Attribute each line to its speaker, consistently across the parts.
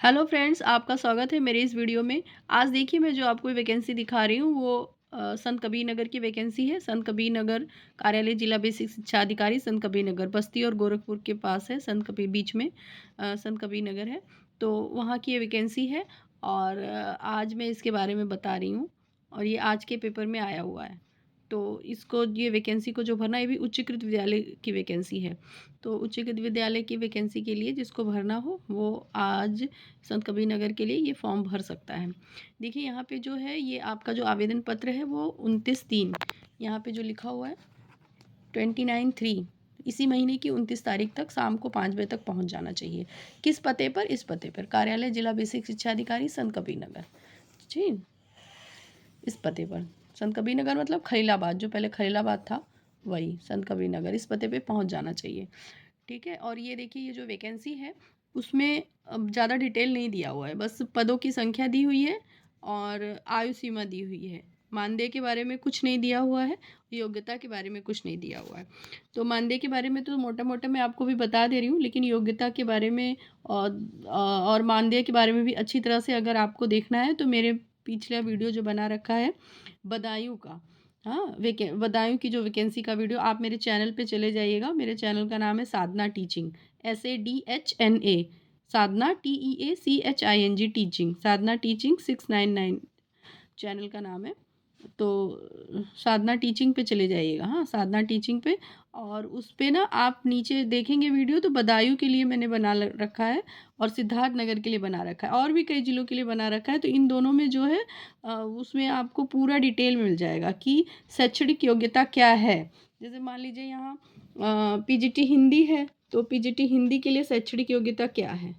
Speaker 1: Hello friends, आपका स्वागत है मेरे इस वीडियो में। आज देखिए मैं जो आपको वैकेंसी दिखा रही हूँ वो संत कबीर नगर की वैकेंसी है। संत कबीर नगर कार्यालय जिला बेसिक शिक्षा अधिकारी संत कबीर नगर बस्ती और गोरखपुर के पास है। संत कबीर बीच में संत कबीर नगर है, तो वहाँ की ये वैकेंसी है। और आज मैं इसके बारे में बता रही हूँ और ये आज के पेपर में आया हुआ है। तो इसको ये वैकेंसी को जो भरना, ये भी उच्चीकृत विद्यालय की वैकेंसी है। तो उच्चीकृत विद्यालय की वैकेंसी के लिए जिसको भरना हो वो आज संत कबीर नगर के लिए ये फॉर्म भर सकता है। देखिए यहाँ पे जो है ये आपका जो आवेदन पत्र है वो 29/3 यहाँ पे जो लिखा हुआ है 29/3 इसी महीने की 29 तारीख तक शाम को 5 बजे तक पहुँच जाना चाहिए। किस पते पर? इस पते पर, कार्यालय जिला बेसिक शिक्षा अधिकारी संत कबीर नगर जी, इस पते पर। संत कबीर नगर मतलब खलीलाबाद, जो पहले खलीलाबाद था वही संत कबीर नगर, इस पते पे पहुंच जाना चाहिए। ठीक है। और ये देखिए ये जो वैकेंसी है उसमें अब ज़्यादा डिटेल नहीं दिया हुआ है, बस पदों की संख्या दी हुई है और आयु सीमा दी हुई है। मानदेय के बारे में कुछ नहीं दिया हुआ है, योग्यता के बारे में कुछ नहीं दिया हुआ है। तो मानदेय के बारे में तो मोटा मोटा मैं आपको भी बता दे रही हूँ, लेकिन योग्यता के बारे में और मानदेय के बारे में भी अच्छी तरह से अगर आपको देखना है तो मेरे पिछला वीडियो जो बना रखा है बदायूं का, हाँ बदायूं की जो वैकेंसी का वीडियो, आप मेरे चैनल पे चले जाइएगा। मेरे चैनल का नाम है साधना टीचिंग, SADHNA, साधना TEACHING टीचिंग, साधना टीचिंग 699 चैनल का नाम है। तो साधना टीचिंग पे चले जाइएगा, हाँ साधना टीचिंग पे। और उस पे ना आप नीचे देखेंगे वीडियो, तो बदायूं के लिए मैंने बना रखा है और सिद्धार्थ नगर के लिए बना रखा है और भी कई जिलों के लिए बना रखा है। तो इन दोनों में जो है उसमें आपको पूरा डिटेल मिल जाएगा कि शैक्षणिक योग्यता क्या है। जैसे मान लीजिए यहाँ PGT हिंदी है, तो PGT हिंदी के लिए शैक्षणिक योग्यता क्या है।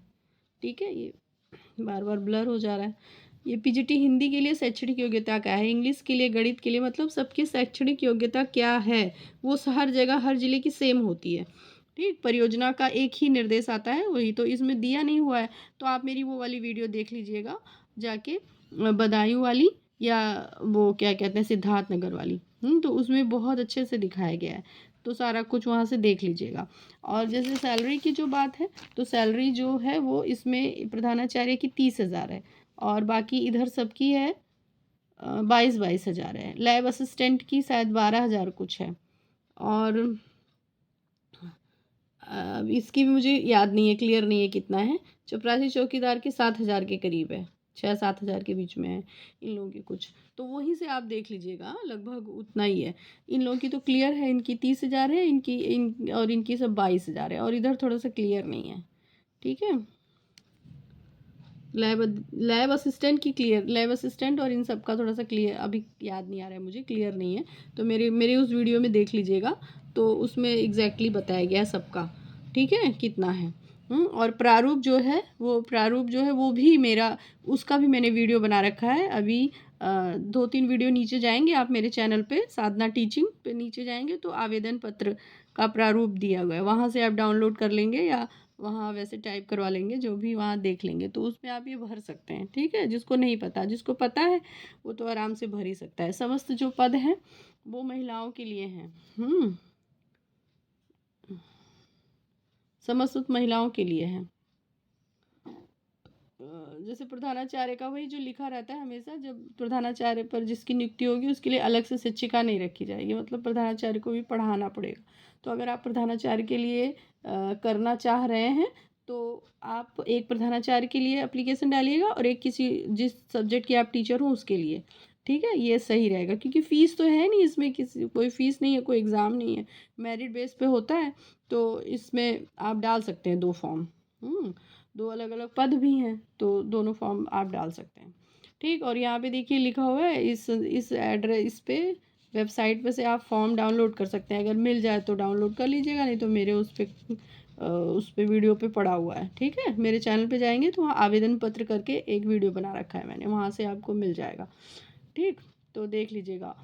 Speaker 1: ठीक है, ये बार बार ब्लर हो जा रहा है। ये PGT हिंदी के लिए शैक्षणिक योग्यता क्या है, इंग्लिश के लिए, गणित के लिए, मतलब सबकी शैक्षणिक योग्यता क्या है वो हर जगह हर जिले की सेम होती है। ठीक, परियोजना का एक ही निर्देश आता है, वही तो इसमें दिया नहीं हुआ है। तो आप मेरी वो वाली वीडियो देख लीजिएगा जाके, बदायूं वाली, या वो क्या कहते हैं सिद्धार्थ नगर वाली। तो उसमें बहुत अच्छे से दिखाया गया है, तो सारा कुछ वहाँ से देख लीजिएगा। और जैसे सैलरी की जो बात है, तो सैलरी जो है वो इसमें प्रधानाचार्य की 30,000 है और बाकी इधर सबकी है 22,000 है। लैब असिस्टेंट की शायद 12,000 कुछ है। और इसकी भी मुझे याद नहीं है, क्लियर नहीं है कितना है। चपरासी चौकीदार के 7,000 के करीब है, 6-7 हज़ार के बीच में है इन लोगों के कुछ। तो वहीं से आप देख लीजिएगा, लगभग उतना ही है। इन लोगों की तो क्लियर है, इनकी 30,000 है, और इनकी सब 22,000 है, और इधर थोड़ा सा क्लियर नहीं है। ठीक है, लैब असिस्टेंट की क्लियर, लैब असिस्टेंट और इन सब का थोड़ा सा क्लियर अभी याद नहीं आ रहा है मुझे, क्लियर नहीं है। तो मेरे मेरे उस वीडियो में देख लीजिएगा, तो उसमें एग्जैक्टली बताया गया है सबका। ठीक है, कितना है। और प्रारूप जो है वो भी मेरा, उसका भी मैंने वीडियो बना रखा है। अभी 2-3 वीडियो नीचे जाएंगे आप मेरे चैनल पे, साधना टीचिंग पे नीचे जाएंगे तो आवेदन पत्र का प्रारूप दिया गया है, वहाँ से आप डाउनलोड कर लेंगे या वहाँ वैसे टाइप करवा लेंगे, जो भी वहाँ देख लेंगे, तो उसमें आप ये भर सकते हैं। ठीक है, जिसको नहीं पता, जिसको पता है वो तो आराम से भर ही सकता है। समस्त जो पद हैं वो महिलाओं के लिए हैं। समस्त महिलाओं के लिए हैं। जैसे प्रधानाचार्य का वही जो लिखा रहता है हमेशा, जब प्रधानाचार्य पर जिसकी नियुक्ति होगी उसके लिए अलग से शिक्षिका नहीं रखी जाएगी, मतलब प्रधानाचार्य को भी पढ़ाना पड़ेगा। तो अगर आप प्रधानाचार्य के लिए करना चाह रहे हैं तो आप एक प्रधानाचार्य के लिए एप्लीकेशन डालिएगा और एक किसी जिस सब्जेक्ट के आप टीचर हो उसके लिए। ठीक है, ये सही रहेगा, क्योंकि फ़ीस तो है नहीं इसमें, किसी कोई फ़ीस नहीं है, कोई एग्ज़ाम नहीं है, मेरिट बेस पे होता है। तो इसमें आप डाल सकते हैं 2 फॉर्म। 2 अलग अलग पद भी हैं, तो दोनों फॉर्म आप डाल सकते हैं। ठीक, और यहाँ पे देखिए लिखा हुआ है इस एड्रेस पे, वेबसाइट पे से आप फॉर्म डाउनलोड कर सकते हैं। अगर मिल जाए तो डाउनलोड कर लीजिएगा, नहीं तो मेरे उस पे वीडियो पे पड़ा हुआ है। ठीक है, मेरे चैनल पे जाएंगे तो वहाँ आवेदन पत्र करके एक वीडियो बना रखा है मैंने, वहाँ से आपको मिल जाएगा। ठीक, तो देख लीजिएगा।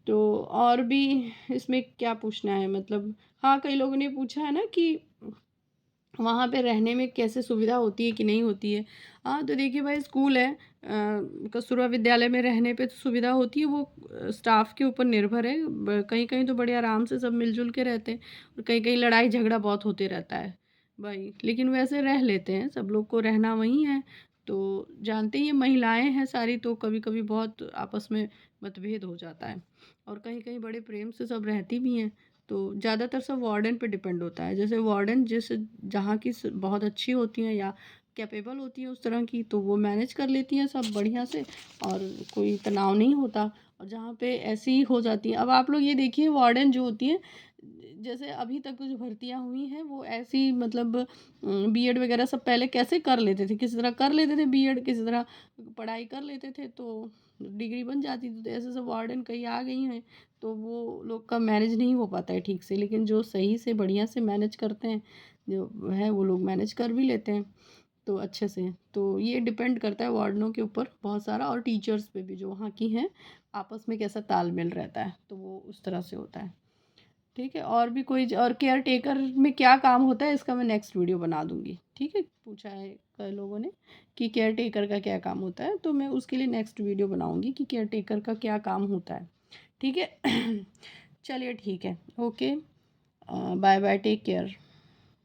Speaker 1: तो और भी इसमें क्या पूछना है, मतलब हाँ कई लोगों ने पूछा है ना कि वहाँ पे रहने में कैसे सुविधा होती है कि नहीं होती है। हाँ, तो देखिए भाई, स्कूल है, कस्तूरबा विद्यालय में रहने पे तो सुविधा होती है, वो स्टाफ के ऊपर निर्भर है। कहीं कहीं तो बड़े आराम से सब मिलजुल के रहते हैं और कहीं कहीं लड़ाई झगड़ा बहुत होते रहता है। वही, लेकिन वैसे रह लेते हैं, सब लोग को रहना वहीं है। तो जानते ही हैं महिलाएँ हैं सारी, तो कभी-कभी बहुत आपस में मतभेद हो जाता है और कहीं-कहीं बड़े प्रेम से सब रहती भी हैं। तो ज़्यादातर सब वार्डन पे डिपेंड होता है। जैसे वार्डन जिस जहाँ की बहुत अच्छी होती हैं या कैपेबल होती हैं उस तरह की, तो वो मैनेज कर लेती हैं सब बढ़िया से और कोई तनाव नहीं होता। और जहाँ पे ऐसी हो जाती हैं, अब आप लोग ये देखिए वार्डन जो होती हैं, जैसे अभी तक जो भर्तियाँ हुई हैं वो ऐसी मतलब बीएड वगैरह सब पहले कैसे कर लेते थे, किसी तरह कर लेते थे बीएड, किसी तरह पढ़ाई कर लेते थे तो डिग्री बन जाती थी। तो ऐसे सब वार्डन कई आ गई हैं, तो वो लोग का मैनेज नहीं हो पाता है ठीक से, लेकिन जो सही से बढ़िया से मैनेज करते हैं जो है वो लोग मैनेज कर भी लेते हैं तो अच्छे से। तो ये डिपेंड करता है वार्डनों के ऊपर बहुत सारा, और टीचर्स पे भी जो वहाँ की हैं आपस में कैसा तालमेल रहता है, तो वो उस तरह से होता है। ठीक है, और भी कोई और केयर टेकर में क्या काम होता है इसका मैं नेक्स्ट वीडियो बना दूंगी। ठीक है, पूछा है कई लोगों ने कि केयर टेकर का क्या काम होता है, तो मैं उसके लिए नेक्स्ट वीडियो बनाऊंगी कि केयर टेकर का क्या काम होता है। ठीक है चलिए ठीक है, okay, bye bye, take care.